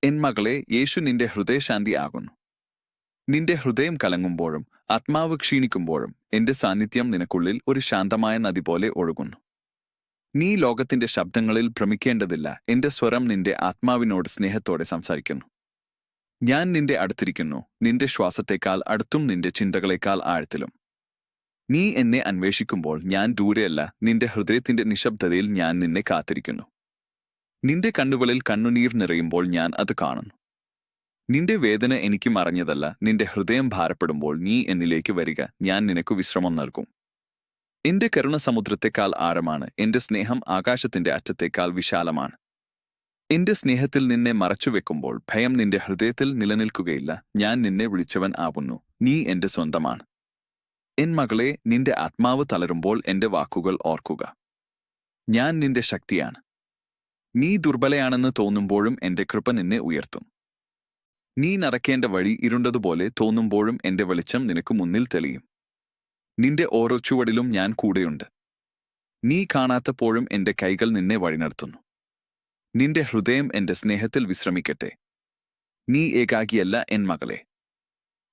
N മകളെ, യേശു നിന്റെ ഹൃദയശാന്തി ആകുന്നു. നിന്റെ ഹൃദയം കലങ്ങുമ്പോഴും ആത്മാവ് ക്ഷീണിക്കുമ്പോഴും എന്റെ സാന്നിധ്യം നിനക്കുള്ളിൽ ഒരു ശാന്തമായ നദി പോലെ ഒഴുകുന്നു. നീ ലോകത്തിന്റെ ശബ്ദങ്ങളിൽ ഭ്രമിക്കേണ്ടതില്ല. എന്റെ സ്വരം നിന്റെ ആത്മാവിനോട് സ്നേഹത്തോടെ സംസാരിക്കുന്നു. ഞാൻ നിന്റെ അടുത്തിരിക്കുന്നു, നിന്റെ ശ്വാസത്തേക്കാൾ അടുത്തും നിന്റെ ചിന്തകളേക്കാൾ ആഴത്തിലും. നീ എന്നെ അന്വേഷിക്കുമ്പോൾ ഞാൻ ദൂരെയല്ല, നിന്റെ ഹൃദയത്തിന്റെ നിശബ്ദതയിൽ ഞാൻ നിന്നെ കാത്തിരിക്കുന്നു. നിന്റെ കണ്ണുകളിൽ കണ്ണുനീർ നിറയുമ്പോൾ ഞാൻ അത് കാണുന്നു. നിന്റെ വേദന എനിക്ക് മറഞ്ഞതല്ല. നിന്റെ ഹൃദയം ഭാരപ്പെടുമ്പോൾ നീ എന്നിലേക്ക് വരിക, ഞാൻ നിനക്ക് വിശ്രമം നൽകും. എന്റെ കരുണ സമുദ്രത്തെക്കാൾ ആഴമാണ്, എന്റെ സ്നേഹം ആകാശത്തിന്റെ അറ്റത്തേക്കാൾ വിശാലമാണ്. എന്റെ സ്നേഹത്തിൽ നിന്നെ മറച്ചുവെക്കുമ്പോൾ ഭയം നിന്റെ ഹൃദയത്തിൽ നിലനിൽക്കുകയില്ല. ഞാൻ നിന്നെ വിളിച്ചവൻ ആവുന്നു, നീ എന്റെ സ്വന്തമാണ്. എൻ മകളെ, നിന്റെ ആത്മാവ് തളരുമ്പോൾ എന്റെ വാക്കുകൾ ഓർക്കുക. ഞാൻ നിന്റെ ശക്തിയാണ്. നീ ദുർബലയാണെന്ന് തോന്നുമ്പോഴും എന്റെ കൃപ നിന്നെ ഉയർത്തും. നീ നടക്കേണ്ട വഴി ഇരുണ്ടതുപോലെ തോന്നുമ്പോഴും എന്റെ വെളിച്ചം നിനക്ക് മുന്നിൽ തെളിയും. നിന്റെ ഓരോ ചുവടിലും ഞാൻ കൂടെയുണ്ട്. നീ കാണാത്തപ്പോഴും എന്റെ കൈകൾ നിന്നെ വഴിനടത്തുന്നു. നിന്റെ ഹൃദയം എന്റെ സ്നേഹത്തിൽ വിശ്രമിക്കട്ടെ. നീ ഏകാകിയല്ല എൻ മകളെ.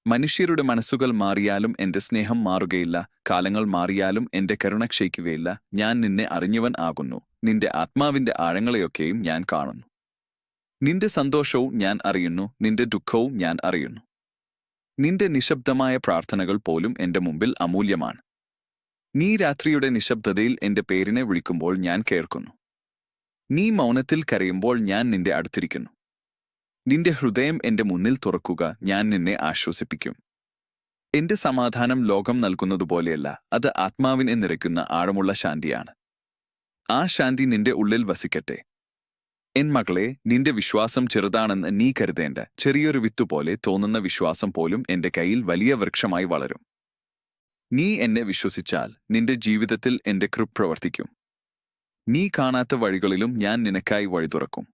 മനുഷ്യരുടെ മനസ്സുകൾ മാറിയാലും എന്റെ സ്നേഹം മാറുകയില്ല. കാലങ്ങൾ മാറിയാലും എന്റെ കരുണ ക്ഷയിക്കുകയില്ല. ഞാൻ നിന്നെ അറിഞ്ഞവൻ ആകുന്നു. നിന്റെ ആത്മാവിന്റെ ആഴങ്ങളെയൊക്കെയും ഞാൻ കാണുന്നു. നിന്റെ സന്തോഷവും ഞാൻ അറിയുന്നു, നിന്റെ ദുഃഖവും ഞാൻ അറിയുന്നു. നിന്റെ നിശബ്ദമായ പ്രാർത്ഥനകൾ പോലും എന്റെ മുമ്പിൽ അമൂല്യമാണ്. നീ രാത്രിയുടെ നിശബ്ദതയിൽ എന്റെ പേരിനെ വിളിക്കുമ്പോൾ ഞാൻ കേൾക്കുന്നു. നീ മൗനത്തിൽ കരയുമ്പോൾ ഞാൻ നിന്റെ അടുത്തിരിക്കുന്നു. നിന്റെ ഹൃദയം എന്റെ മുന്നിൽ തുറക്കുക, ഞാൻ നിന്നെ ആശ്വസിപ്പിക്കും. എന്റെ സമാധാനം ലോകം നൽകുന്നതുപോലെയല്ല, അത് ആത്മാവിനെ നിറയ്ക്കുന്ന ആഴമുള്ള ശാന്തിയാണ്. ആ ശാന്തി നിന്റെ ഉള്ളിൽ വസിക്കട്ടെ. എൻ മകളെ, നിന്റെ വിശ്വാസം ചെറുതാണെന്ന് നീ കരുതേണ്ട. ചെറിയൊരു വിത്തുപോലെ തോന്നുന്ന വിശ്വാസം പോലും എന്റെ കയ്യിൽ വലിയ വൃക്ഷമായി വളരും. നീ എന്നെ വിശ്വസിച്ചാൽ നിന്റെ ജീവിതത്തിൽ എന്റെ കൃപ പ്രവർത്തിക്കും. നീ കാണാത്ത വഴികളിലും ഞാൻ നിനക്കായി വഴി തുറക്കും.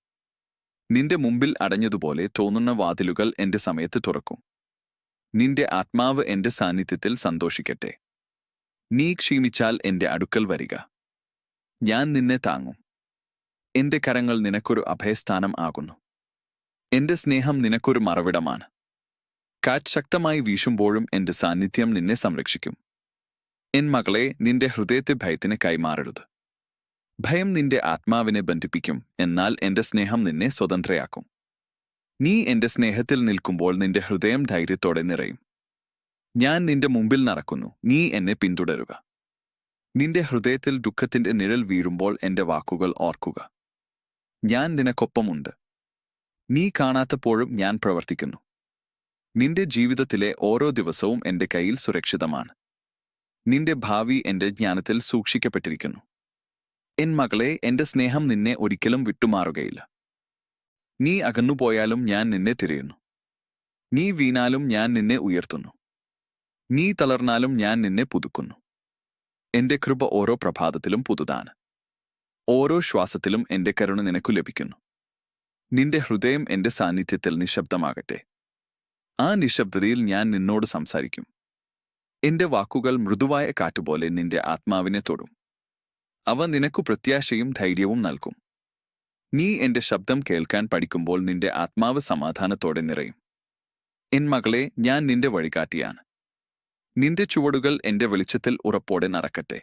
നിന്റെ മുമ്പിൽ അടഞ്ഞതുപോലെ തോന്നുന്ന വാതിലുകൾ എന്റെ സമയത്ത് തുറക്കും. നിന്റെ ആത്മാവ് എന്റെ സാന്നിധ്യത്തിൽ സന്തോഷിക്കട്ടെ. നീ ക്ഷീണിച്ചാൽ എന്റെ അടുക്കൽ വരിക. ഞാൻ നിന്നെ താങ്ങും. എന്റെ കരങ്ങൾ നിനക്കൊരു അഭയസ്ഥാനം ആകുന്നു. എന്റെ സ്നേഹം നിനക്കൊരു മറവിടമാണ്. കാറ്റ് ശക്തമായി വീശുമ്പോഴും എന്റെ സാന്നിധ്യം നിന്നെ സംരക്ഷിക്കും. എൻ മകളെ, നിന്റെ ഹൃദയത്തെ ഭയത്തിന് കൈമാറരുത്. ഭയം നിന്റെ ആത്മാവിനെ ബന്ധിപ്പിക്കും, എന്നാൽ എന്റെ സ്നേഹം നിന്നെ സ്വതന്ത്രയാക്കും. നീ എന്റെ സ്നേഹത്തിൽ നിൽക്കുമ്പോൾ നിന്റെ ഹൃദയം ധൈര്യത്തോടെ നിറയും. ഞാൻ നിന്റെ മുമ്പിൽ നടക്കുന്നു, നീ എന്നെ പിന്തുടരുക. നിന്റെ ഹൃദയത്തിൽ ദുഃഖത്തിന്റെ നിഴൽ വീഴുമ്പോൾ എന്റെ വാക്കുകൾ ഓർക്കുക. ഞാൻ നിനക്കൊപ്പമുണ്ട്. നീ കാണാത്തപ്പോഴും ഞാൻ പ്രവർത്തിക്കുന്നു. നിന്റെ ജീവിതത്തിലെ ഓരോ ദിവസവും എന്റെ കയ്യിൽ സുരക്ഷിതമാണ്. നിന്റെ ഭാവി എന്റെ ജ്ഞാനത്തിൽ സൂക്ഷിക്കപ്പെട്ടിരിക്കുന്നു. എൻ മകളെ, എന്റെ സ്നേഹം നിന്നെ ഒരിക്കലും വിട്ടുമാറുകയില്ല. നീ അകന്നുപോയാലും ഞാൻ നിന്നെ തിരയുന്നു. നീ വീണാലും ഞാൻ നിന്നെ ഉയർത്തുന്നു. നീ തളർന്നാലും ഞാൻ നിന്നെ പുതുക്കുന്നു. എന്റെ കൃപ ഓരോ പ്രഭാതത്തിലും പുതുതാണ്. ഓരോ ശ്വാസത്തിലും എന്റെ കരുണ നിനക്കു ലഭിക്കുന്നു. നിന്റെ ഹൃദയം എന്റെ സാന്നിധ്യത്തിൽ നിശബ്ദമാകട്ടെ. ആ നിശബ്ദതയിൽ ഞാൻ നിന്നോട് സംസാരിക്കും. എന്റെ വാക്കുകൾ മൃദുവായ കാറ്റുപോലെ നിന്റെ ആത്മാവിനെ തൊടും. അവ നിനക്കു പ്രത്യാശയും ധൈര്യവും നൽകും. നീ എന്റെ ശബ്ദം കേൾക്കാൻ പഠിക്കുമ്പോൾ നിന്റെ ആത്മാവ് സമാധാനത്തോടെ നിറയും. എൻ മകളെ, ഞാൻ നിന്റെ വഴികാട്ടിയാണ്. നിന്റെ ചുവടുകൾ എന്റെ വെളിച്ചത്തിൽ ഉറപ്പോടെ നടക്കട്ടെ.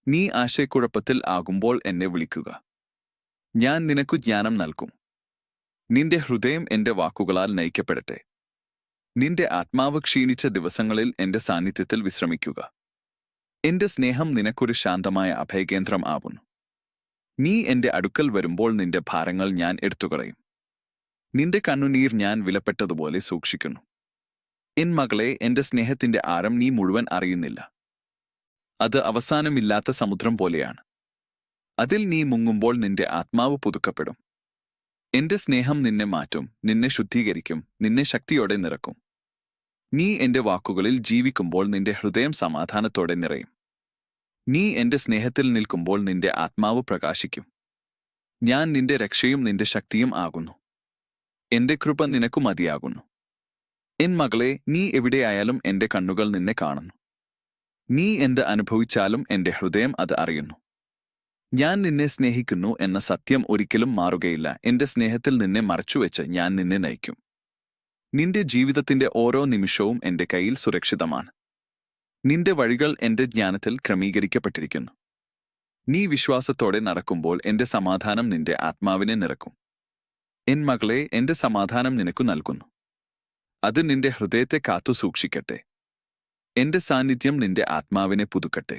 നീ ആശയക്കുഴപ്പത്തിൽ ആകുമ്പോൾ എന്നെ വിളിക്കുക. ഞാൻ നിനക്കു ജ്ഞാനം നൽകും. നിന്റെ ഹൃദയം എന്റെ വാക്കുകളാൽ നയിക്കപ്പെടട്ടെ. നിന്റെ ആത്മാവ് ക്ഷീണിച്ച ദിവസങ്ങളിൽ എന്റെ സാന്നിധ്യത്തിൽ വിശ്രമിക്കുക. എന്റെ സ്നേഹം നിനക്കൊരു ശാന്തമായ അഭയകേന്ദ്രം ആവുന്നു. നീ എന്റെ അടുക്കൽ വരുമ്പോൾ നിന്റെ ഭാരങ്ങൾ ഞാൻ എടുത്തുകളയും. നിന്റെ കണ്ണുനീർ ഞാൻ വിലപ്പെട്ടതുപോലെ സൂക്ഷിക്കുന്നു. എൻ മകളെ, എന്റെ സ്നേഹത്തിന്റെ ആഴം നീ മുഴുവൻ അറിയുന്നില്ല. അത് അവസാനമില്ലാത്ത സമുദ്രം പോലെയാണ്. അതിൽ നീ മുങ്ങുമ്പോൾ നിന്റെ ആത്മാവ് പുതുക്കപ്പെടും. എന്റെ സ്നേഹം നിന്നെ മാറ്റും, നിന്നെ ശുദ്ധീകരിക്കും, നിന്നെ ശക്തിയോടെ നിറക്കും. നീ എന്റെ വാക്കുകളിൽ ജീവിക്കുമ്പോൾ നിന്റെ ഹൃദയം സമാധാനത്തോടെ നിറയും. നീ എന്റെ സ്നേഹത്തിൽ നിൽക്കുമ്പോൾ നിന്റെ ആത്മാവ് പ്രകാശിക്കും. ഞാൻ നിന്റെ രക്ഷയും നിന്റെ ശക്തിയും ആകുന്നു. എന്റെ കൃപ നിനക്കു മതിയാകുന്നു. എൻ മകളെ, നീ എവിടെയായാലും എന്റെ കണ്ണുകൾ നിന്നെ കാണുന്നു. നീ എന്ത് അനുഭവിച്ചാലും എന്റെ ഹൃദയം അത് അറിയുന്നു. ഞാൻ നിന്നെ സ്നേഹിക്കുന്നു എന്ന സത്യം ഒരിക്കലും മാറുകയില്ല. എന്റെ സ്നേഹത്തിൽ നിന്നെ മറച്ചുവെച്ച് ഞാൻ നിന്നെ നയിക്കും. നിന്റെ ജീവിതത്തിന്റെ ഓരോ നിമിഷവും എന്റെ കയ്യിൽ സുരക്ഷിതമാണ്. നിന്റെ വഴികൾ എന്റെ ജ്ഞാനത്തിൽ ക്രമീകരിക്കപ്പെട്ടിരിക്കുന്നു. നീ വിശ്വാസത്തോടെ നടക്കുമ്പോൾ എന്റെ സമാധാനം നിന്റെ ആത്മാവിനെ നിറക്കും. എൻ മകളെ, എന്റെ സമാധാനം നിനക്കു നൽകുന്നു. അത് നിന്റെ ഹൃദയത്തെ കാത്തു സൂക്ഷിക്കട്ടെ. എന്റെ സാന്നിധ്യം നിന്റെ ആത്മാവിനെ പുതുക്കട്ടെ.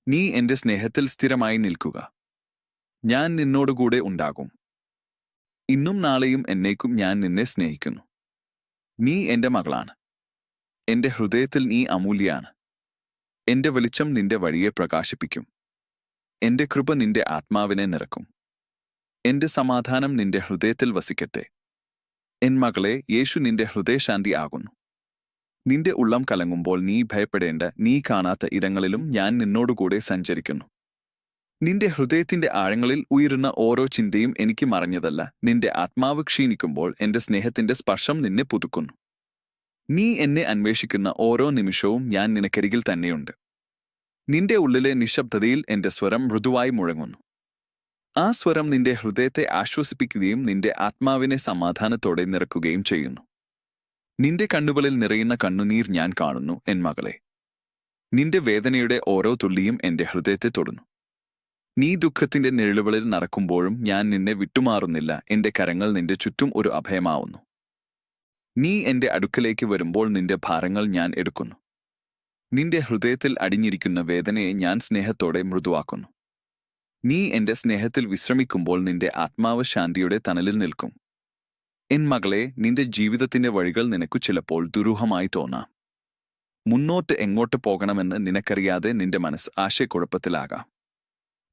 നീ എന്റെ സ്നേഹത്തിൽ സ്ഥിരമായി നിൽക്കുക. ഞാൻ നിന്നോടുകൂടെ ഉണ്ടാകും. ഇന്നും നാളെയും എന്നേക്കും ഞാൻ നിന്നെ സ്നേഹിക്കുന്നു. നീ എന്റെ മകളാണ്. എന്റെ ഹൃദയത്തിൽ നീ അമൂല്യാണ്. എന്റെ വെളിച്ചം നിന്റെ വഴിയെ പ്രകാശിപ്പിക്കും. എന്റെ കൃപ നിന്റെ ആത്മാവിനെ നിറക്കും. എന്റെ സമാധാനം നിന്റെ ഹൃദയത്തിൽ വസിക്കട്ടെ. എൻ മകളെ, യേശു നിന്റെ ഹൃദയശാന്തി ആകുന്നു. നിന്റെ ഉള്ളം കലങ്ങുമ്പോൾ നീ ഭയപ്പെടേണ്ട. നീ കാണാത്ത ഇടങ്ങളിലും ഞാൻ നിന്നോടുകൂടെ സഞ്ചരിക്കുന്നു. നിന്റെ ഹൃദയത്തിന്റെ ആഴങ്ങളിൽ ഉയരുന്ന ഓരോ ചിന്തയും എനിക്ക് മറഞ്ഞതല്ല. നിന്റെ ആത്മാവ് ക്ഷീണിക്കുമ്പോൾ എന്റെ സ്നേഹത്തിന്റെ സ്പർശം നിന്നെ പുതുക്കുന്നു. നീ എന്നെ അന്വേഷിക്കുന്ന ഓരോ നിമിഷവും ഞാൻ നിനക്കരികിൽ തന്നെയുണ്ട്. നിന്റെ ഉള്ളിലെ നിശബ്ദതയിൽ എന്റെ സ്വരം മൃദുവായി മുഴങ്ങുന്നു. ആ സ്വരം നിന്റെ ഹൃദയത്തെ ആശ്വസിപ്പിക്കുകയും നിന്റെ ആത്മാവിനെ സമാധാനത്തോടെ നിറക്കുകയും ചെയ്യുന്നു. നിന്റെ കണ്ണുകളിൽ നിറയുന്ന കണ്ണുനീർ ഞാൻ കാണുന്നു, എൻ മകളെ. നിന്റെ വേദനയുടെ ഓരോ തുള്ളിയും എന്റെ ഹൃദയത്തെ തൊടുന്നു. നീ ദുഃഖത്തിന്റെ നിഴലുകളിൽ നടക്കുമ്പോഴും ഞാൻ നിന്നെ വിട്ടുമാറുന്നില്ല. എന്റെ കരങ്ങൾ നിന്റെ ചുറ്റും ഒരു അഭയമാവുന്നു. നീ എന്റെ അടുക്കലേക്ക് വരുമ്പോൾ നിന്റെ ഭാരങ്ങൾ ഞാൻ എടുക്കുന്നു. നിന്റെ ഹൃദയത്തിൽ അടിഞ്ഞിരിക്കുന്ന വേദനയെ ഞാൻ സ്നേഹത്തോടെ മൃദുവാക്കുന്നു. നീ എന്റെ സ്നേഹത്തിൽ വിശ്രമിക്കുമ്പോൾ നിന്റെ ആത്മാവ് ശാന്തിയുടെ തണലിൽ നിൽക്കും. എൻ മകളെ, നിന്റെ ജീവിതത്തിന്റെ വഴികൾ നിനക്കു ചിലപ്പോൾ ദുരൂഹമായി തോന്നാം. മുന്നോട്ട് എങ്ങോട്ട് പോകണമെന്ന് നിനക്കറിയാതെ നിന്റെ മനസ്സ് ആശയക്കുഴപ്പത്തിലാകാം.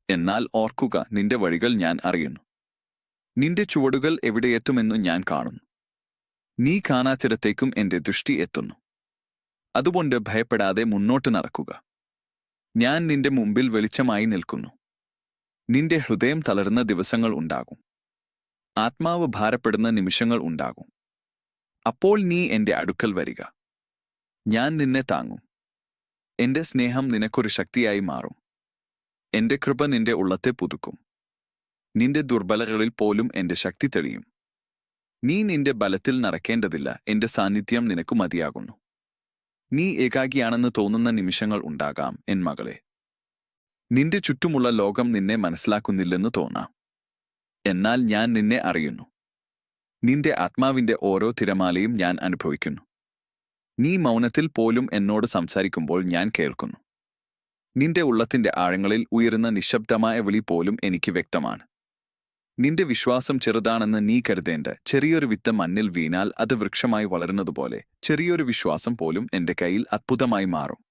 എന്നാൽ ഓർക്കുക, നിന്റെ വഴികൾ ഞാൻ അറിയുന്നു. നിന്റെ ചുവടുകൾ എവിടെയെത്തുമെന്നു ഞാൻ കാണുന്നു. നീ കാണാത്തിടത്തേക്കും എന്റെ ദൃഷ്ടി എത്തുന്നു. അതുകൊണ്ട് ഭയപ്പെടാതെ മുന്നോട്ട് നടക്കുക. ഞാൻ നിന്റെ മുമ്പിൽ വെളിച്ചമായി നിൽക്കുന്നു. നിന്റെ ഹൃദയം തളരുന്ന ദിവസങ്ങൾ ഉണ്ടാകും. ആത്മാവ് ഭാരപ്പെടുന്ന നിമിഷങ്ങൾ ഉണ്ടാകും. അപ്പോൾ നീ എന്റെ അടുക്കൽ വരിക. ഞാൻ നിന്നെ താങ്ങും. എന്റെ സ്നേഹം നിനക്കൊരു ശക്തിയായി മാറും. എന്റെ കൃപ നിന്റെ ഉള്ളത്തെ പുതുക്കും. നിന്റെ ദുർബലകളിൽ പോലും എന്റെ ശക്തി തെളിയും. നീ നിന്റെ ബലത്തിൽ നടക്കേണ്ടതില്ല. എന്റെ സാന്നിധ്യം നിനക്കു മതിയാകുന്നു. നീ ഏകാകിയാണെന്ന് തോന്നുന്ന നിമിഷങ്ങൾ ഉണ്ടാകാം, എൻ മകളെ. നിന്റെ ചുറ്റുമുള്ള ലോകം നിന്നെ മനസ്സിലാക്കുന്നില്ലെന്ന് തോന്നാം. എന്നാൽ ഞാൻ നിന്നെ അറിയുന്നു. നിന്റെ ആത്മാവിന്റെ ഓരോ തിരമാലയും ഞാൻ അനുഭവിക്കുന്നു. നീ മൗനത്തിൽ പോലും എന്നോട് സംസാരിക്കുമ്പോൾ ഞാൻ കേൾക്കുന്നു. നിന്റെ ഉള്ളത്തിന്റെ ആഴങ്ങളിൽ ഉയരുന്ന നിശബ്ദമായ വിളി പോലും എനിക്ക് വ്യക്തമാണ്. നിന്റെ വിശ്വാസം ചെറുതാണെന്ന് നീ കരുതേണ്ട. ചെറിയൊരു വിത്ത് മണ്ണിൽ വീണാൽ അത് വൃക്ഷമായി വളരുന്നതുപോലെ ചെറിയൊരു വിശ്വാസം പോലും എന്റെ കയ്യിൽ അത്ഭുതമായി മാറും.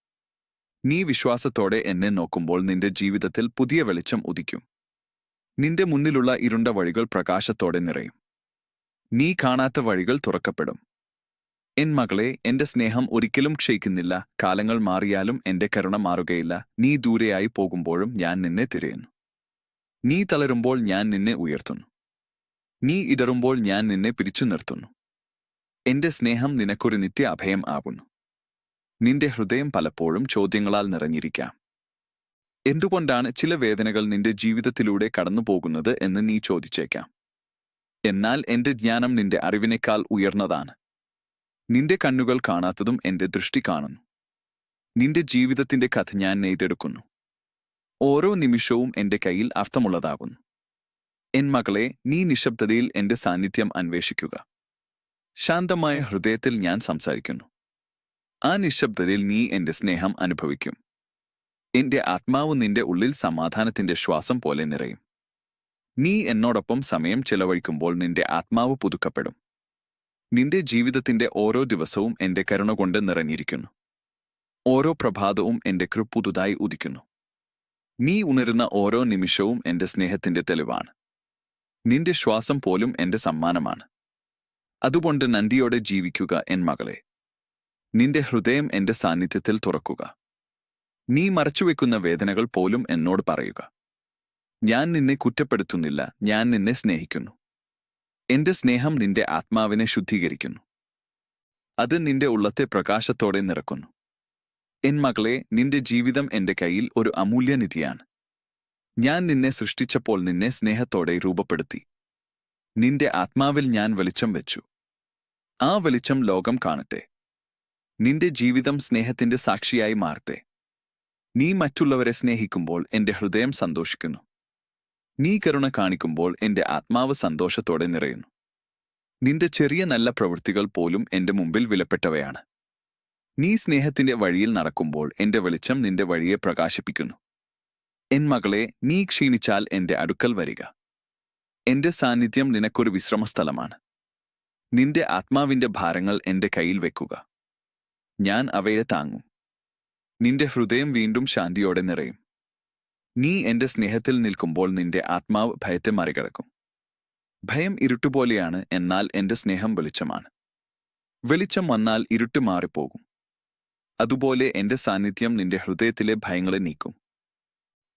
നീ വിശ്വാസത്തോടെ എന്നെ നോക്കുമ്പോൾ നിന്റെ ജീവിതത്തിൽ പുതിയ വെളിച്ചം ഉദിക്കും. നിന്റെ മുന്നിലുള്ള ഇരുണ്ട വഴികൾ പ്രകാശത്തോടെ നിറയും. നീ കാണാത്ത വഴികൾ തുറക്കപ്പെടും. എൻ മകളെ, എന്റെ സ്നേഹം ഒരിക്കലും ക്ഷയിക്കുന്നില്ല. കാലങ്ങൾ മാറിയാലും എന്റെ കരുണ മാറുകയില്ല. നീ ദൂരെയായി പോകുമ്പോഴും ഞാൻ നിന്നെ തിരയുന്നു. നീ തളരുമ്പോൾ ഞാൻ നിന്നെ ഉയർത്തുന്നു. നീ ഇടറുമ്പോൾ ഞാൻ നിന്നെ പിടിച്ചു നിർത്തുന്നു. എന്റെ സ്നേഹം നിനക്കൊരു നിത്യ അഭയം ആകുന്നു. നിന്റെ ഹൃദയം പലപ്പോഴും ചോദ്യങ്ങളാൽ നിറഞ്ഞിരിക്കാം. എന്തുകൊണ്ടാണ് ചില വേദനകൾ നിന്റെ ജീവിതത്തിലൂടെ കടന്നുപോകുന്നത് എന്ന് നീ ചോദിച്ചേക്കാം. എന്നാൽ എന്റെ ജ്ഞാനം നിന്റെ അറിവിനേക്കാൾ ഉയർന്നതാണ്. നിന്റെ കണ്ണുകൾ കാണാത്തതും എന്റെ ദൃഷ്ടി കാണുന്നു. നിന്റെ ജീവിതത്തിന്റെ കഥ ഞാൻ നെയ്തെടുക്കുന്നു. ഓരോ നിമിഷവും എന്റെ കയ്യിൽ അർത്ഥമുള്ളതാകുന്നു. എൻ മകളെ, നീ നിശബ്ദതയിൽ എന്റെ സാന്നിധ്യം അന്വേഷിക്കുക. ശാന്തമായ ഹൃദയത്തിൽ ഞാൻ സംസാരിക്കുന്നു. ആ നിശബ്ദതയിൽ നീ എന്റെ സ്നേഹം അനുഭവിക്കും. എന്റെ ആത്മാവ് നിന്റെ ഉള്ളിൽ സമാധാനത്തിന്റെ ശ്വാസം പോലെ നിറയും. നീ എന്നോടൊപ്പം സമയം ചെലവഴിക്കുമ്പോൾ നിന്റെ ആത്മാവ് പുതുക്കപ്പെടും. നിന്റെ ജീവിതത്തിന്റെ ഓരോ ദിവസവും എന്റെ കരുണ കൊണ്ട് നിറഞ്ഞിരിക്കുന്നു. ഓരോ പ്രഭാതവും എന്റെ കൃപ പുതുതായി ഉദിക്കുന്നു. നീ ഉണരുന്ന ഓരോ നിമിഷവും എന്റെ സ്നേഹത്തിന്റെ തെളിവാണ്. നിന്റെ ശ്വാസം പോലും എന്റെ സമ്മാനമാണ്. അതുകൊണ്ട് നന്ദിയോടെ ജീവിക്കുക, എൻ മകളെ. നിന്റെ ഹൃദയം എന്റെ സാന്നിധ്യത്തിൽ തുറക്കുക. നീ മറച്ചുവെക്കുന്ന വേദനകൾ പോലും എന്നോട് പറയുക. ഞാൻ നിന്നെ കുറ്റപ്പെടുത്തുന്നില്ല. ഞാൻ നിന്നെ സ്നേഹിക്കുന്നു. എന്റെ സ്നേഹം നിന്റെ ആത്മാവിനെ ശുദ്ധീകരിക്കുന്നു. അത് നിന്റെ ഉള്ളത്തെ പ്രകാശത്തോടെ നിറക്കുന്നു. എൻ മകളെ, നിന്റെ ജീവിതം എന്റെ കയ്യിൽ ഒരു അമൂല്യനിധിയാണ്. ഞാൻ നിന്നെ സൃഷ്ടിച്ചപ്പോൾ നിന്നെ സ്നേഹത്തോടെ രൂപപ്പെടുത്തി. നിന്റെ ആത്മാവിൽ ഞാൻ വെളിച്ചം വെച്ചു. ആ വെളിച്ചം ലോകം കാണട്ടെ. നിന്റെ ജീവിതം സ്നേഹത്തിന്റെ സാക്ഷിയായി മാറട്ടെ. നീ മറ്റുള്ളവരെ സ്നേഹിക്കുമ്പോൾ എന്റെ ഹൃദയം സന്തോഷിക്കുന്നു. നീ കരുണ കാണിക്കുമ്പോൾ എന്റെ ആത്മാവ് സന്തോഷത്തോടെ നിറയുന്നു. നിന്റെ ചെറിയ നല്ല പ്രവൃത്തികൾ പോലും എന്റെ മുമ്പിൽ വിലപ്പെട്ടവയാണ്. നീ സ്നേഹത്തിന്റെ വഴിയിൽ നടക്കുമ്പോൾ എന്റെ വെളിച്ചം നിന്റെ വഴിയെ പ്രകാശിപ്പിക്കുന്നു. എൻ മകളെ, നീ ക്ഷീണിച്ചാൽ എന്റെ അടുക്കൽ വരിക. എന്റെ സാന്നിധ്യം നിനക്കൊരു വിശ്രമസ്ഥലമാണ്. നിന്റെ ആത്മാവിന്റെ ഭാരങ്ങൾ എന്റെ കയ്യിൽ വെക്കുക. ഞാൻ അവയെ താങ്ങും. നിന്റെ ഹൃദയം വീണ്ടും ശാന്തിയോടെ നിറയും. നീ എന്റെ സ്നേഹത്തിൽ നിൽക്കുമ്പോൾ നിന്റെ ആത്മാവ് ഭയത്തെ മറികടക്കും. ഭയം ഇരുട്ടുപോലെയാണ്, എന്നാൽ എന്റെ സ്നേഹം വെളിച്ചമാണ്. വെളിച്ചം വന്നാൽ ഇരുട്ട് മാറിപ്പോകും. അതുപോലെ എന്റെ സാന്നിധ്യം നിന്റെ ഹൃദയത്തിലെ ഭയങ്ങളെ നീക്കും.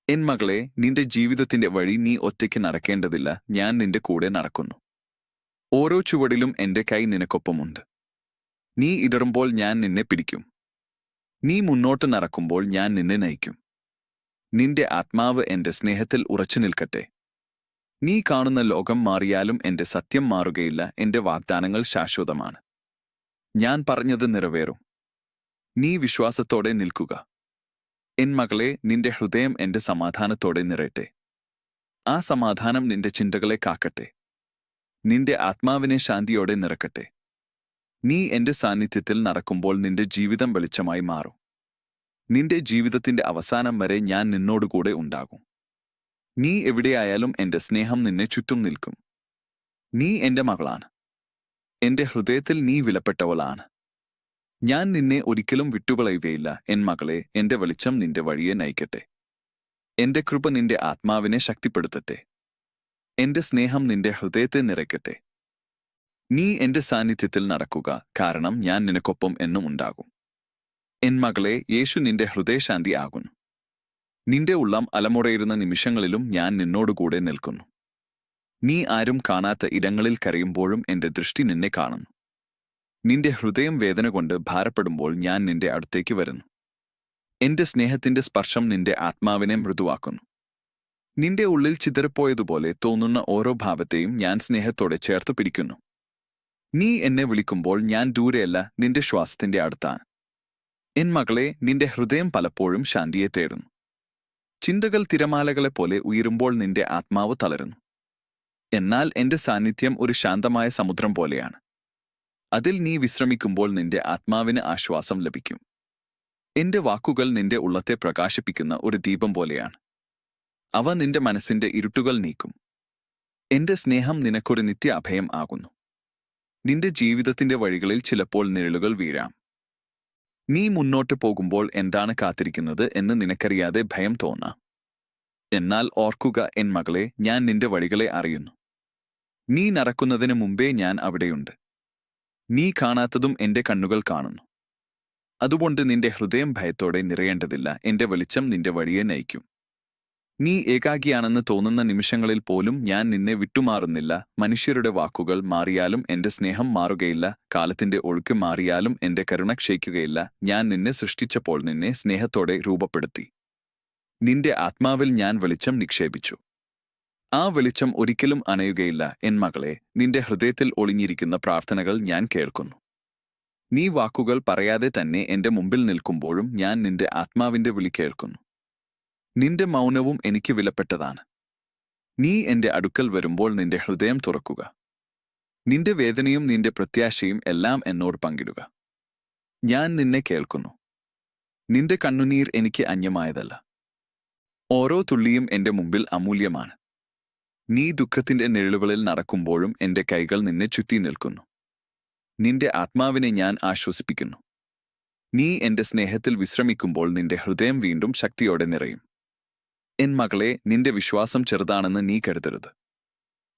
എൻ മകളെ, നിന്റെ ജീവിതത്തിന്റെ വഴി നീ ഒറ്റയ്ക്ക് നടക്കേണ്ടതില്ല. ഞാൻ നിന്റെ കൂടെ നടക്കുന്നു. ഓരോ ചുവടിലും എന്റെ കൈ നിനക്കൊപ്പമുണ്ട്. നീ ഇടറുമ്പോൾ ഞാൻ നിന്നെ പിടിക്കും. നീ മുന്നോട്ട് നടക്കുമ്പോൾ ഞാൻ നിന്നെ നയിക്കും. നിന്റെ ആത്മാവ് എന്റെ സ്നേഹത്തിൽ ഉറച്ചു നിൽക്കട്ടെ. നീ കാണുന്ന ലോകം മാറിയാലും എന്റെ സത്യം മാറുകയില്ല. എന്റെ വാഗ്ദാനങ്ങൾ ശാശ്വതമാണ്. ഞാൻ പറഞ്ഞത് നിറവേറും. നീ വിശ്വാസത്തോടെ നിൽക്കുക. എൻ മകളെ, നിന്റെ ഹൃദയം എന്റെ സമാധാനത്തോടെ നിറയട്ടെ. ആ സമാധാനം നിന്റെ ചിന്തകളെ കാക്കട്ടെ. നിന്റെ ആത്മാവിനെ ശാന്തിയോടെ നിറക്കട്ടെ. നീ എന്റെ സാന്നിധ്യത്തിൽ നടക്കുമ്പോൾ നിന്റെ ജീവിതം വെളിച്ചമായി മാറും. നിന്റെ ജീവിതത്തിന്റെ അവസാനം വരെ ഞാൻ നിന്നോടുകൂടെ ഉണ്ടാകും. നീ എവിടെയായാലും എന്റെ സ്നേഹം നിന്നെ ചുറ്റും നിൽക്കും. നീ എന്റെ മകളാണ്. എന്റെ ഹൃദയത്തിൽ നീ വിലപ്പെട്ടവളാണ്. ഞാൻ നിന്നെ ഒരിക്കലും വിട്ടുകളയുകയില്ല. എൻ മകളെ, എന്റെ വെളിച്ചം നിന്റെ വഴിയെ നയിക്കട്ടെ. എന്റെ കൃപ നിന്റെ ആത്മാവിനെ ശക്തിപ്പെടുത്തട്ടെ. എന്റെ സ്നേഹം നിന്റെ ഹൃദയത്തെ നിറയ്ക്കട്ടെ. നീ എന്റെ സാന്നിധ്യത്തിൽ നടക്കുക, കാരണം ഞാൻ നിനക്കൊപ്പം എന്നും ഉണ്ടാകും. എൻ മകളെ, യേശു നിന്റെ ഹൃദയശാന്തി ആകുന്നു. നിന്റെ ഉള്ളം അലമുറയിരുന്ന നിമിഷങ്ങളിലും ഞാൻ നിന്നോടുകൂടെ നിൽക്കുന്നു. നീ ആരും കാണാത്ത ഇടങ്ങളിൽ കരയുമ്പോഴും എന്റെ ദൃഷ്ടി നിന്നെ കാണുന്നു. നിന്റെ ഹൃദയം വേദന കൊണ്ട് ഭാരപ്പെടുമ്പോൾ ഞാൻ നിന്റെ അടുത്തേക്ക് വരുന്നു. എന്റെ സ്നേഹത്തിന്റെ സ്പർശം നിന്റെ ആത്മാവിനെ മൃദുവാക്കുന്നു. നിന്റെ ഉള്ളിൽ ചിതറിപ്പോയതുപോലെ തോന്നുന്ന ഓരോ ഭാവത്തെയും ഞാൻ സ്നേഹത്തോടെ ചേർത്ത് പിടിക്കുന്നു. നീ എന്നെ വിളിക്കുമ്പോൾ ഞാൻ ദൂരെയല്ല, നിന്റെ ശ്വാസത്തിന്റെ അടുത്താണ്. എൻ മകളെ, നിന്റെ ഹൃദയം പലപ്പോഴും ശാന്തിയെ തേടുന്നു. ചിന്തകൾ തിരമാലകളെപ്പോലെ ഉയരുമ്പോൾ നിന്റെ ആത്മാവ് തളരുന്നു. എന്നാൽ എന്റെ സാന്നിധ്യം ഒരു ശാന്തമായ സമുദ്രം പോലെയാണ്. അതിൽ നീ വിശ്രമിക്കുമ്പോൾ നിന്റെ ആത്മാവിന് ആശ്വാസം ലഭിക്കും. എന്റെ വാക്കുകൾ നിന്റെ ഉള്ളത്തെ പ്രകാശിപ്പിക്കുന്ന ഒരു ദീപം പോലെയാണ്. അവ നിന്റെ മനസ്സിന്റെ ഇരുട്ടുകൾ നീക്കും. എന്റെ സ്നേഹം നിനക്കൊരു നിത്യ അഭയം ആകുന്നു. നിന്റെ ജീവിതത്തിന്റെ വഴികളിൽ ചിലപ്പോൾ നിഴലുകൾ വീഴാം. നീ മുന്നോട്ട് പോകുമ്പോൾ എന്താണ് കാത്തിരിക്കുന്നത് എന്ന് നിനക്കറിയാതെ ഭയം തോന്നാം. എന്നാൽ ഓർക്കുക എൻ മകളെ, ഞാൻ നിന്റെ വഴികളെ അറിയുന്നു. നീ നടക്കുന്നതിന് മുമ്പേ ഞാൻ അവിടെയുണ്ട്. നീ കാണാത്തതും എന്റെ കണ്ണുകൾ കാണുന്നു. അതുകൊണ്ട് നിന്റെ ഹൃദയം ഭയത്തോടെ നിറയേണ്ടതില്ല. എന്റെ വെളിച്ചം നിന്റെ വഴിയെ നയിക്കും. നീ ഏകാഗിയാണെന്ന് തോന്നുന്ന നിമിഷങ്ങളിൽ പോലും ഞാൻ നിന്നെ വിട്ടുമാറുന്നില്ല. മനുഷ്യരുടെ വാക്കുകൾ മാറിയാലും എന്റെ സ്നേഹം മാറുകയില്ല. കാലത്തിന്റെ ഒഴുക്ക് മാറിയാലും എന്റെ കരുണ ക്ഷയിക്കുകയില്ല. ഞാൻ നിന്നെ സൃഷ്ടിച്ചപ്പോൾ നിന്നെ സ്നേഹത്തോടെ രൂപപ്പെടുത്തി. നിന്റെ ആത്മാവിൽ ഞാൻ വെളിച്ചം നിക്ഷേപിച്ചു. ആ വെളിച്ചം ഒരിക്കലും അണയുകയില്ല. എൻ മകളെ, നിന്റെ ഹൃദയത്തിൽ ഒളിഞ്ഞിരിക്കുന്ന പ്രാർത്ഥനകൾ ഞാൻ കേൾക്കുന്നു. നീ വാക്കുകൾ പറയാതെ തന്നെ എന്റെ മുമ്പിൽ നിൽക്കുമ്പോഴും ഞാൻ നിന്റെ ആത്മാവിന്റെ വിളി കേൾക്കുന്നു. നിന്റെ മൗനവും എനിക്ക് വിലപ്പെട്ടതാണ്. നീ എന്റെ അടുക്കൽ വരുമ്പോൾ നിന്റെ ഹൃദയം തുറക്കുക. നിന്റെ വേദനയും നിന്റെ പ്രത്യാശയും എല്ലാം എന്നോട് പങ്കിടുക. ഞാൻ നിന്നെ കേൾക്കുന്നു. നിന്റെ കണ്ണുനീർ എനിക്ക് അന്യമായതല്ല. ഓരോ തുള്ളിയും എന്റെ മുമ്പിൽ അമൂല്യമാണ്. നീ ദുഃഖത്തിന്റെ നിഴലുകളിൽ നടക്കുമ്പോഴും എന്റെ കൈകൾ നിന്നെ ചുറ്റി നിൽക്കുന്നു. നിന്റെ ആത്മാവിനെ ഞാൻ ആശ്വസിപ്പിക്കുന്നു. നീ എന്റെ സ്നേഹത്തിൽ വിശ്രമിക്കുമ്പോൾ നിന്റെ ഹൃദയം വീണ്ടും ശക്തിയോടെ നിറയും. എൻ മകളെ, നിന്റെ വിശ്വാസം ചെറുതാണെന്ന് നീ കരുതരുത്.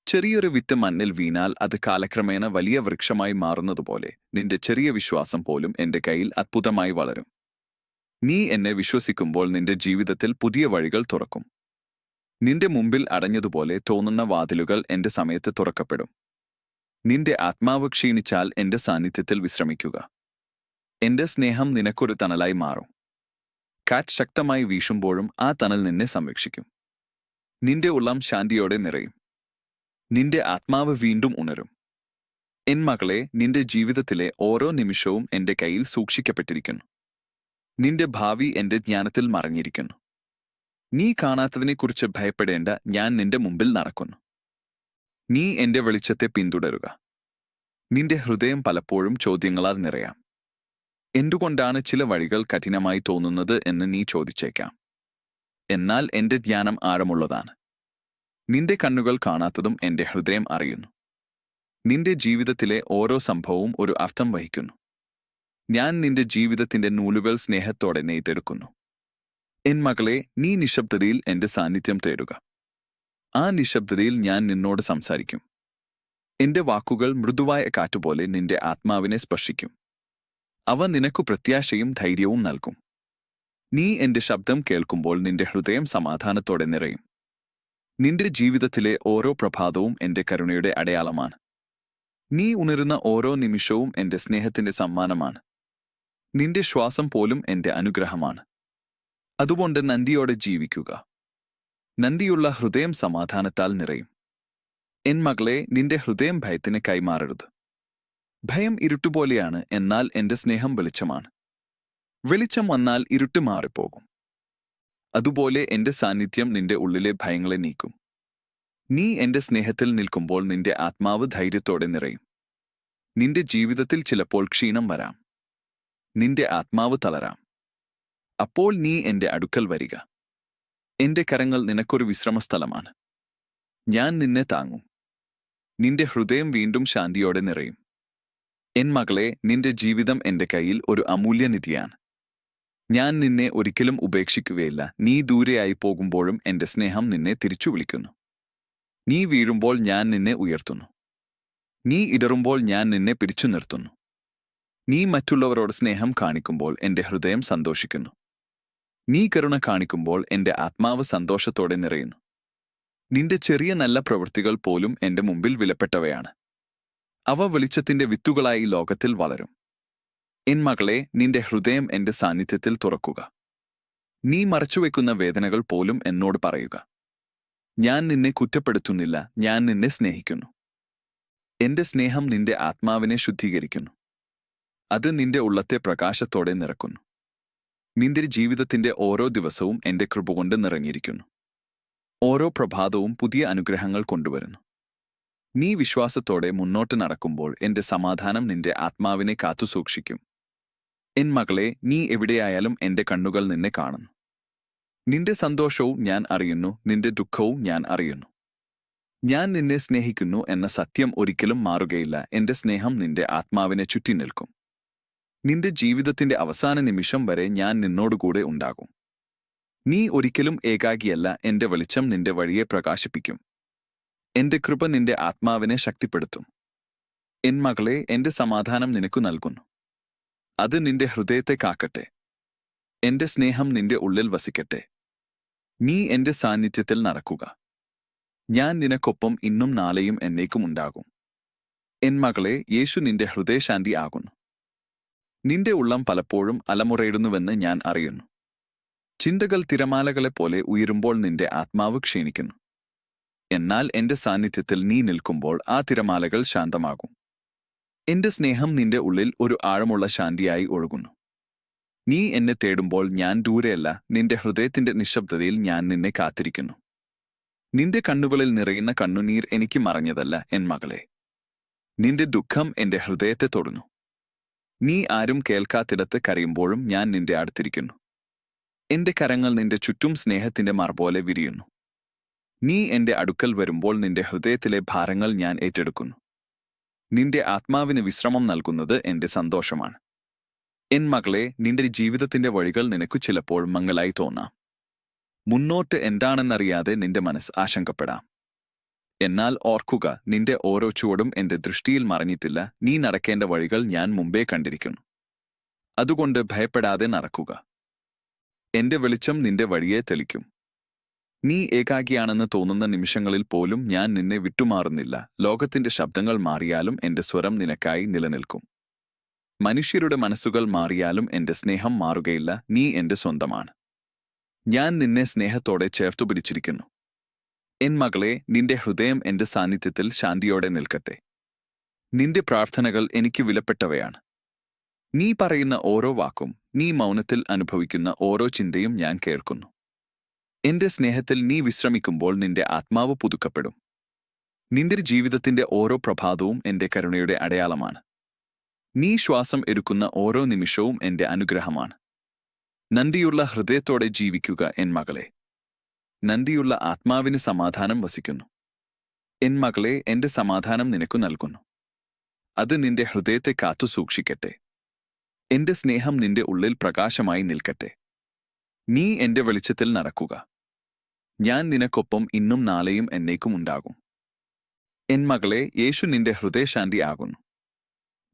ചെറിയൊരു വിത്ത് മണ്ണിൽ വീണാൽ അത് കാലക്രമേണ വലിയ വൃക്ഷമായി മാറുന്നതുപോലെ നിന്റെ ചെറിയ വിശ്വാസം പോലും എന്റെ കയ്യിൽ അത്ഭുതമായി വളരും. നീ എന്നെ വിശ്വസിക്കുമ്പോൾ നിന്റെ ജീവിതത്തിൽ പുതിയ വഴികൾ തുറക്കും. നിന്റെ മുമ്പിൽ അടഞ്ഞതുപോലെ തോന്നുന്ന വാതിലുകൾ എന്റെ സമയത്ത് തുറക്കപ്പെടും. നിന്റെ ആത്മാവ് ക്ഷീണിച്ചാൽ എന്റെ സാന്നിധ്യത്തിൽ വിശ്രമിക്കുക. എന്റെ സ്നേഹം നിനക്കൊരു തണലായി മാറും. കാറ്റ് ശക്തമായി വീശുമ്പോഴും ആ തണൽ നിന്നെ സംരക്ഷിക്കും. നിന്റെ ഉള്ളം ശാന്തിയോടെ നിറയും. നിന്റെ ആത്മാവ് വീണ്ടും ഉണരും. എൻ മകളെ, നിന്റെ ജീവിതത്തിലെ ഓരോ നിമിഷവും എന്റെ കയ്യിൽ സൂക്ഷിക്കപ്പെട്ടിരിക്കുന്നു. നിന്റെ ഭാവി എന്റെ ജ്ഞാനത്തിൽ മറഞ്ഞിരിക്കുന്നു. നീ കാണാത്തതിനെക്കുറിച്ച് ഭയപ്പെടേണ്ട, ഞാൻ നിന്റെ മുമ്പിൽ നടക്കുന്നു. നീ എന്റെ വെളിച്ചത്തെ പിന്തുടരുക. നിന്റെ ഹൃദയം പലപ്പോഴും ചോദ്യങ്ങളാൽ നിറയാം. എന്തുകൊണ്ടാണ് ചില വഴികൾ കഠിനമായി തോന്നുന്നത് എന്ന് നീ ചോദിച്ചേക്കാം. എന്നാൽ എന്റെ ധ്യാനം ആഴമുള്ളതാണ്. നിന്റെ കണ്ണുകൾ കാണാത്തതും എന്റെ ഹൃദയം അറിയുന്നു. നിന്റെ ജീവിതത്തിലെ ഓരോ സംഭവവും ഒരു അർത്ഥം വഹിക്കുന്നു. ഞാൻ നിന്റെ ജീവിതത്തിന്റെ നൂലുകൾ സ്നേഹത്തോടെ നെയ്തെടുക്കുന്നു. എൻ മകളെ, നീ നിശബ്ദതയിൽ എന്റെ സാന്നിധ്യം തേടുക. ആ നിശബ്ദതയിൽ ഞാൻ നിന്നോട് സംസാരിക്കും. എന്റെ വാക്കുകൾ മൃദുവായ കാറ്റുപോലെ നിന്റെ ആത്മാവിനെ സ്പർശിക്കും. അവ നിനക്കു പ്രത്യാശയും ധൈര്യവും നൽകും. നീ എന്റെ ശബ്ദം കേൾക്കുമ്പോൾ നിന്റെ ഹൃദയം സമാധാനത്തോടെ നിറയും. നിന്റെ ജീവിതത്തിലെ ഓരോ പ്രഭാതവും എന്റെ കരുണയുടെ അടയാളമാണ്. നീ ഉണരുന്ന ഓരോ നിമിഷവും എന്റെ സ്നേഹത്തിന്റെ സമ്മാനമാണ്. നിന്റെ ശ്വാസം പോലും എന്റെ അനുഗ്രഹമാണ്. അതുകൊണ്ട് നന്ദിയോടെ ജീവിക്കുക. നന്ദിയുള്ള ഹൃദയം സമാധാനത്താൽ നിറയും. എൻ മകളെ, നിന്റെ ഹൃദയം ഭയത്തിന് കൈമാറരുത്. ഭയം ഇരുട്ടുപോലെയാണ്, എന്നാൽ എന്റെ സ്നേഹം വെളിച്ചമാണ്. വെളിച്ചം വന്നാൽ ഇരുട്ട് മാറിപ്പോകും. അതുപോലെ എന്റെ സാന്നിധ്യം നിന്റെ ഉള്ളിലെ ഭയങ്ങളെ നീക്കും. നീ എന്റെ സ്നേഹത്തിൽ നിൽക്കുമ്പോൾ നിന്റെ ആത്മാവ് ധൈര്യത്തോടെ നിറയും. നിന്റെ ജീവിതത്തിൽ ചിലപ്പോൾ ക്ഷീണം വരാം. നിന്റെ ആത്മാവ് തളരാം. അപ്പോൾ നീ എന്റെ അടുക്കൽ വരിക. എന്റെ കരങ്ങൾ നിനക്കൊരു വിശ്രമസ്ഥലമാണ്. ഞാൻ നിന്നെ താങ്ങും. നിന്റെ ഹൃദയം വീണ്ടും ശാന്തിയോടെ നിറയും. എൻ മകളെ, നിന്റെ ജീവിതം എന്റെ കയ്യിൽ ഒരു അമൂല്യനിധിയാണ്. ഞാൻ നിന്നെ ഒരിക്കലും ഉപേക്ഷിക്കുകയില്ല. നീ ദൂരെയായി പോകുമ്പോഴും എന്റെ സ്നേഹം നിന്നെ തിരിച്ചു വിളിക്കുന്നു. നീ വീഴുമ്പോൾ ഞാൻ നിന്നെ ഉയർത്തുന്നു. നീ ഇടറുമ്പോൾ ഞാൻ നിന്നെ പിടിച്ചു നിർത്തുന്നു. നീ മറ്റുള്ളവരോട് സ്നേഹം കാണിക്കുമ്പോൾ എന്റെ ഹൃദയം സന്തോഷിക്കുന്നു. നീ കരുണ കാണിക്കുമ്പോൾ എന്റെ ആത്മാവ് സന്തോഷത്തോടെ നിറയുന്നു. നിന്റെ ചെറിയ നല്ല പ്രവൃത്തികൾ പോലും എന്റെ മുമ്പിൽ വിലപ്പെട്ടവയാണ്. അവ വെളിച്ചത്തിന്റെ വിത്തുകളായി ലോകത്തിൽ വളരും. എൻ മകളെ, നിന്റെ ഹൃദയം എന്റെ സാന്നിധ്യത്തിൽ തുറക്കുക. നീ മറച്ചുവെക്കുന്ന വേദനകൾ പോലും എന്നോട് പറയുക. ഞാൻ നിന്നെ കുറ്റപ്പെടുത്തുന്നില്ല, ഞാൻ നിന്നെ സ്നേഹിക്കുന്നു. എന്റെ സ്നേഹം നിന്റെ ആത്മാവിനെ ശുദ്ധീകരിക്കുന്നു. അത് നിന്റെ ഉള്ളത്തെ പ്രകാശത്തോടെ നിറക്കുന്നു. നിന്റെ ജീവിതത്തിന്റെ ഓരോ ദിവസവും എന്റെ കൃപ കൊണ്ട് നിറഞ്ഞിരിക്കുന്നു. ഓരോ പ്രഭാതവും പുതിയ അനുഗ്രഹങ്ങൾ കൊണ്ടുവരുന്നു. നീ വിശ്വാസത്തോടെ മുന്നോട്ട് നടക്കുമ്പോൾ എന്റെ സമാധാനം നിന്റെ ആത്മാവിനെ കാത്തുസൂക്ഷിക്കും. എൻ മകളെ, നീ എവിടെയായാലും എന്റെ കണ്ണുകൾ നിന്നെ കാണുന്നു. നിന്റെ സന്തോഷവും ഞാൻ അറിയുന്നു, നിന്റെ ദുഃഖവും ഞാൻ അറിയുന്നു. ഞാൻ നിന്നെ സ്നേഹിക്കുന്നു എന്ന സത്യം ഒരിക്കലും മാറുകയില്ല. എന്റെ സ്നേഹം നിന്റെ ആത്മാവിനെ ചുറ്റി നിൽക്കും. നിന്റെ ജീവിതത്തിന്റെ അവസാന നിമിഷം വരെ ഞാൻ നിന്നോടുകൂടെ ഉണ്ടാകും. നീ ഒരിക്കലും ഏകാകിയല്ല. എന്റെ വെളിച്ചം നിന്റെ വഴിയെ പ്രകാശിപ്പിക്കും. എന്റെ കൃപ നിന്റെ ആത്മാവിനെ ശക്തിപ്പെടുത്തും. എൻ മകളെ, എന്റെ സമാധാനം നിനക്കു നൽകുന്നു. അത് നിന്റെ ഹൃദയത്തെ കാക്കട്ടെ. എന്റെ സ്നേഹം നിന്റെ ഉള്ളിൽ വസിക്കട്ടെ. നീ എന്റെ സാന്നിധ്യത്തിൽ നടക്കുക. ഞാൻ നിനക്കൊപ്പം ഇന്നും നാളെയും എന്നേക്കും ഉണ്ടാകും. എൻ മകളെ, യേശു നിന്റെ ഹൃദയശാന്തി ആകുന്നു. നിന്റെ ഉള്ളം പലപ്പോഴും അലമുറയിടുന്നുവെന്ന് ഞാൻ അറിയുന്നു. ചിന്തകൾ തിരമാലകളെപ്പോലെ ഉയരുമ്പോൾ നിന്റെ ആത്മാവ് ക്ഷീണിക്കുന്നു. എന്നാൽ എന്റെ സാന്നിധ്യത്തിൽ നീ നിൽക്കുമ്പോൾ ആ തിരമാലകൾ ശാന്തമാകും. എന്റെ സ്നേഹം നിന്റെ ഉള്ളിൽ ഒരു ആഴമുള്ള ശാന്തിയായി ഒഴുകുന്നു. നീ എന്നെ തേടുമ്പോൾ ഞാൻ ദൂരെയല്ല. നിന്റെ ഹൃദയത്തിന്റെ നിശബ്ദതയിൽ ഞാൻ നിന്നെ കാത്തിരിക്കുന്നു. നിന്റെ കണ്ണുകളിൽ നിറയുന്ന കണ്ണുനീർ എനിക്ക് മറഞ്ഞതല്ല, എൻ മകളെ. നിന്റെ ദുഃഖം എന്റെ ഹൃദയത്തെ തൊടുന്നു. നീ ആരും കേൾക്കാത്തിടത്ത് കരയുമ്പോഴും ഞാൻ നിന്റെ അടുത്തിരിക്കുന്നു. എന്റെ കരങ്ങൾ നിന്റെ ചുറ്റും സ്നേഹത്തിന്റെ മറപോലെ വിരിയുന്നു. നീ എന്റെ അടുക്കൽ വരുമ്പോൾ നിന്റെ ഹൃദയത്തിലെ ഭാരങ്ങൾ ഞാൻ ഏറ്റെടുക്കുന്നു. നിന്റെ ആത്മാവിന് വിശ്രമം നൽകുന്നത് എന്റെ സന്തോഷമാണ്. എൻ മകളെ, നിന്റെ ജീവിതത്തിന്റെ വഴികൾ നിനക്കു ചിലപ്പോൾ മങ്ങലായി തോന്നാം. മുന്നോട്ട് എന്താണെന്നറിയാതെ നിന്റെ മനസ്സ് ആശങ്കപ്പെടാം. എന്നാൽ ഓർക്കുക, നിന്റെ ഓരോ ചുവടും എന്റെ ദൃഷ്ടിയിൽ മറഞ്ഞിട്ടില്ല. നീ നടക്കേണ്ട വഴികൾ ഞാൻ മുമ്പേ കണ്ടിരിക്കുന്നു. അതുകൊണ്ട് ഭയപ്പെടാതെ നടക്കുക. എന്റെ വെളിച്ചം നിന്റെ വഴിയെ തെളിക്കും. നീ ഏകാകിയാണെന്ന് തോന്നുന്ന നിമിഷങ്ങളിൽ പോലും ഞാൻ നിന്നെ വിട്ടുമാറുന്നില്ല. ലോകത്തിന്റെ ശബ്ദങ്ങൾ മാറിയാലും എന്റെ സ്വരം നിനക്കായി നിലനിൽക്കും. മനുഷ്യരുടെ മനസ്സുകൾ മാറിയാലും എന്റെ സ്നേഹം മാറുകയില്ല. നീ എന്റെ സ്വന്തമാണ്. ഞാൻ നിന്നെ സ്നേഹത്തോടെ ചേർത്തു പിടിച്ചിരിക്കുന്നു. എൻ മകളെ, നിന്റെ ഹൃദയം എന്റെ സാന്നിധ്യത്തിൽ ശാന്തിയോടെ നിൽക്കട്ടെ. നിന്റെ പ്രാർത്ഥനകൾ എനിക്ക് വിലപ്പെട്ടവയാണ്. നീ പറയുന്ന ഓരോ വാക്കും, നീ മൗനത്തിൽ അനുഭവിക്കുന്ന ഓരോ ചിന്തയും ഞാൻ കേൾക്കുന്നു. എന്റെ സ്നേഹത്തിൽ നീ വിശ്രമിക്കുമ്പോൾ നിന്റെ ആത്മാവ് പുതുക്കപ്പെടും. നിന്റെ ജീവിതത്തിന്റെ ഓരോ പ്രഭാതവും എന്റെ കരുണയുടെ അടയാളമാണ്. നീ ശ്വാസം എടുക്കുന്ന ഓരോ നിമിഷവും എന്റെ അനുഗ്രഹമാണ്. നന്ദിയുള്ള ഹൃദയത്തോടെ ജീവിക്കുക എൻ മകളെ. നന്ദിയുള്ള ആത്മാവിന് സമാധാനം വസിക്കുന്നു. എൻ മകളെ, എന്റെ സമാധാനം നിനക്കു നൽകുന്നു. അത് നിന്റെ ഹൃദയത്തെ കാത്തു സൂക്ഷിക്കട്ടെ. എന്റെ സ്നേഹം നിന്റെ ഉള്ളിൽ പ്രകാശമായി നിൽക്കട്ടെ. നീ എന്റെ വെളിച്ചത്തിൽ നടക്കുക. ഞാൻ നിനക്കൊപ്പം ഇന്നും നാളെയും എന്നേക്കും ഉണ്ടാകും. എൻ മകളെ, യേശു നിന്റെ ഹൃദയശാന്തി ആകുന്നു.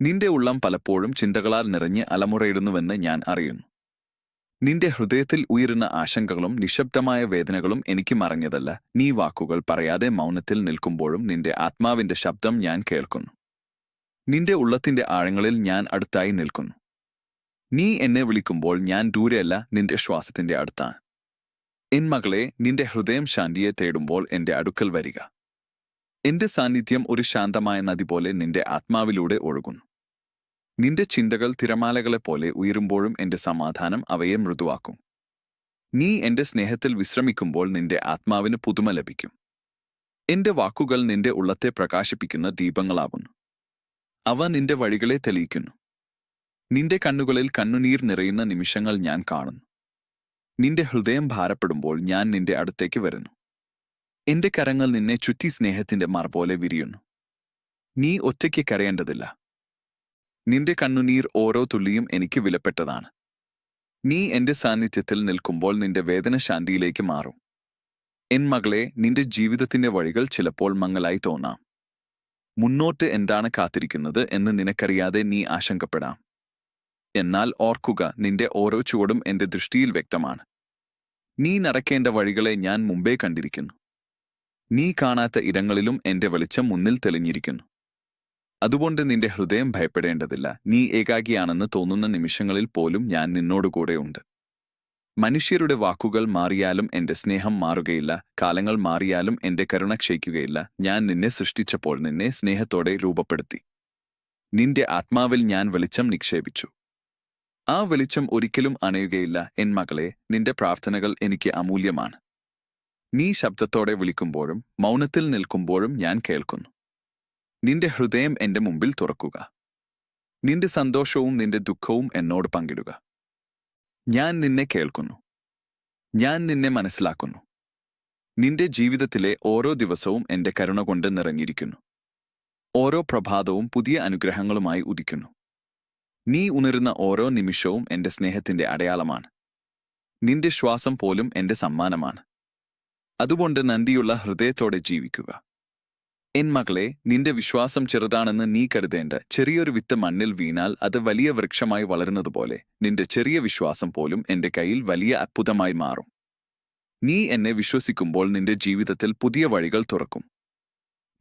നിന്റെ ഉള്ളം പലപ്പോഴും ചിന്തകളാൽ നിറഞ്ഞ് അലമുറയിടുന്നുവെന്ന് ഞാൻ അറിയുന്നു. നിന്റെ ഹൃദയത്തിൽ ഉയരുന്ന ആശങ്കകളും നിശബ്ദമായ വേദനകളും എനിക്ക് മറഞ്ഞതല്ല. നീ വാക്കുകൾ പറയാതെ മൗനത്തിൽ നിൽക്കുമ്പോഴും നിന്റെ ആത്മാവിന്റെ ശബ്ദം ഞാൻ കേൾക്കുന്നു. നിന്റെ ഉള്ളത്തിന്റെ ആഴങ്ങളിൽ ഞാൻ അടുത്തായി നിൽക്കുന്നു. നീ എന്നെ വിളിക്കുമ്പോൾ ഞാൻ ദൂരെയല്ല, നിന്റെ ശ്വാസത്തിന്റെ അടുത്താണ്. എൻ മകളെ, നിന്റെ ഹൃദയം ശാന്തിയെ തേടുമ്പോൾ എന്റെ അടുക്കൽ വരിക. എന്റെ സാന്നിധ്യം ഒരു ശാന്തമായ നദി പോലെ നിന്റെ ആത്മാവിലൂടെ ഒഴുകുന്നു. നിന്റെ ചിന്തകൾ തിരമാലകളെപ്പോലെ ഉയരുമ്പോഴും എന്റെ സമാധാനം അവയെ മൃദുവാക്കും. നീ എന്റെ സ്നേഹത്തിൽ വിശ്രമിക്കുമ്പോൾ നിന്റെ ആത്മാവിന് പുതുമ ലഭിക്കും. എന്റെ വാക്കുകൾ നിന്റെ ഉള്ളത്തെ പ്രകാശിപ്പിക്കുന്ന ദീപങ്ങളാവുന്നു. അവ നിന്റെ വഴികളെ തെളിയിക്കുന്നു. നിന്റെ കണ്ണുകളിൽ കണ്ണുനീർ നിറയുന്ന നിമിഷങ്ങൾ ഞാൻ കാണുന്നു. നിന്റെ ഹൃദയം ഭാരപ്പെടുമ്പോൾ ഞാൻ നിന്റെ അടുത്തേക്ക് വരുന്നു. എന്റെ കരങ്ങൾ നിന്നെ ചുറ്റി സ്നേഹത്തിന്റെ മറ പോലെ വിരിയുന്നു. നീ ഒറ്റയ്ക്ക് കരയേണ്ടതില്ല. നിന്റെ കണ്ണുനീർ ഓരോ തുള്ളിയും എനിക്ക് വിലപ്പെട്ടതാണ്. നീ എന്റെ സാന്നിധ്യത്തിൽ നിൽക്കുമ്പോൾ നിന്റെ വേദന ശാന്തിയിലേക്ക് മാറും. എൻ മകളെ, നിന്റെ ജീവിതത്തിന്റെ വഴികൾ ചിലപ്പോൾ മങ്ങലായി തോന്നാം. മുന്നോട്ട് എന്താണ് കാത്തിരിക്കുന്നത് എന്ന് നിനക്കറിയാതെ നീ ആശങ്കപ്പെടാം. എന്നാൽ ഓർക്കുക, നിന്റെ ഓരോ ചുവടും എന്റെ ദൃഷ്ടിയിൽ വ്യക്തമാണ്. നീ നടക്കേണ്ട വഴികളെ ഞാൻ മുമ്പേ കണ്ടിരിക്കുന്നു. നീ കാണാത്ത ഇടങ്ങളിലും എന്റെ വെളിച്ചം മുന്നിൽ തെളിഞ്ഞിരിക്കുന്നു. അതുകൊണ്ട് നിന്റെ ഹൃദയം ഭയപ്പെടേണ്ടതില്ല. നീ ഏകാകിയാണെന്ന് തോന്നുന്ന നിമിഷങ്ങളിൽ പോലും ഞാൻ നിന്നോടുകൂടെയുണ്ട്. മനുഷ്യരുടെ വാക്കുകൾ മാറിയാലും എന്റെ സ്നേഹം മാറുകയില്ല. കാലങ്ങൾ മാറിയാലും എന്റെ കരുണ ക്ഷയിക്കുകയില്ല. ഞാൻ നിന്നെ സൃഷ്ടിച്ചപ്പോൾ നിന്നെ സ്നേഹത്തോടെ രൂപപ്പെടുത്തി. നിന്റെ ആത്മാവിൽ ഞാൻ വെളിച്ചം നിക്ഷേപിച്ചു. ആ വെളിച്ചം ഒരിക്കലും അണയുകയില്ല. എൻ മകളെ, നിന്റെ പ്രാർത്ഥനകൾ എനിക്ക് അമൂല്യമാണ്. നീ ശബ്ദത്തോടെ വിളിക്കുമ്പോഴും മൗനത്തിൽ നിൽക്കുമ്പോഴും ഞാൻ കേൾക്കുന്നു. നിന്റെ ഹൃദയം എന്റെ മുമ്പിൽ തുറക്കുക. നിന്റെ സന്തോഷവും നിന്റെ ദുഃഖവും എന്നോട് പങ്കിടുക. ഞാൻ നിന്നെ കേൾക്കുന്നു. ഞാൻ നിന്നെ മനസ്സിലാക്കുന്നു. നിന്റെ ജീവിതത്തിലെ ഓരോ ദിവസവും എന്റെ കരുണ കൊണ്ട് നിറഞ്ഞിരിക്കുന്നു. ഓരോ പ്രഭാതവും പുതിയ അനുഗ്രഹങ്ങളുമായി ഉദിക്കുന്നു. നീ ഉണരുന്ന ഓരോ നിമിഷവും എന്റെ സ്നേഹത്തിന്റെ അടയാളമാണ്. നിന്റെ ശ്വാസം പോലും എന്റെ സമ്മാനമാണ്. അതുകൊണ്ട് നന്ദിയുള്ള ഹൃദയത്തോടെ ജീവിക്കുക. എൻ മകളെ, നിന്റെ വിശ്വാസം ചെറുതാണെന്ന് നീ കരുതേണ്ട. ചെറിയൊരു വിത്ത് മണ്ണിൽ വീണാൽ അത് വലിയ വൃക്ഷമായി വളരുന്നതുപോലെ നിന്റെ ചെറിയ വിശ്വാസം പോലും എന്റെ കയ്യിൽ വലിയ അത്ഭുതമായി മാറും. നീ എന്നെ വിശ്വസിക്കുമ്പോൾ നിന്റെ ജീവിതത്തിൽ പുതിയ വഴികൾ തുറക്കും.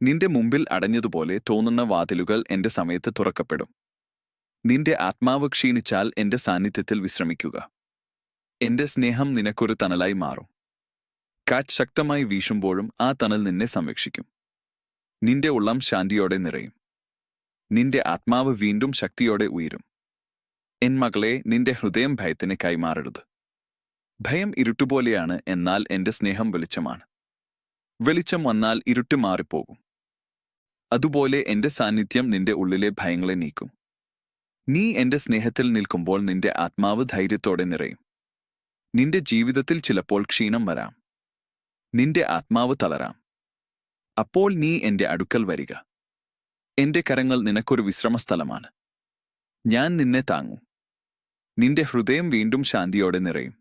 നിന്റെ മുമ്പിൽ അടഞ്ഞതുപോലെ തോന്നുന്ന വാതിലുകൾ എന്റെ സമയത്ത് തുറക്കപ്പെടും. നിന്റെ ആത്മാവ് ക്ഷീണിച്ചാൽ എന്റെ സാന്നിധ്യത്തിൽ വിശ്രമിക്കുക. എന്റെ സ്നേഹം നിനക്കൊരു തണലായി മാറും. കാറ്റ് ശക്തമായി വീശുമ്പോഴും ആ തണൽ നിന്നെ സംരക്ഷിക്കും. നിന്റെ ഉള്ളം ശാന്തിയോടെ നിറയും. നിന്റെ ആത്മാവ് വീണ്ടും ശക്തിയോടെ ഉയരും. എൻ മകളെ, നിന്റെ ഹൃദയം ഭയത്തിന് കൈമാറരുത്. ഭയം ഇരുട്ടുപോലെയാണ്, എന്നാൽ എന്റെ സ്നേഹം വെളിച്ചമാണ്. വെളിച്ചം വന്നാൽ ഇരുട്ട് മാറിപ്പോകും. അതുപോലെ എന്റെ സാന്നിധ്യം നിന്റെ ഉള്ളിലെ ഭയങ്ങളെ നീക്കും. നീ എന്റെ സ്നേഹത്തിൽ നിൽക്കുമ്പോൾ നിന്റെ ആത്മാവ് ധൈര്യത്തോടെ നിറയും. നിന്റെ ജീവിതത്തിൽ ചിലപ്പോൾ ക്ഷീണം വരാം. നിന്റെ ആത്മാവ് തളരാം. അപ്പോൾ നീ എന്റെ അടുക്കൽ വരിക. എന്റെ കരങ്ങൾ നിനക്കൊരു വിശ്രമസ്ഥലമാണ്. ഞാൻ നിന്നെ താങ്ങും. നിന്റെ ഹൃദയം വീണ്ടും ശാന്തിയോടെ നിറയും.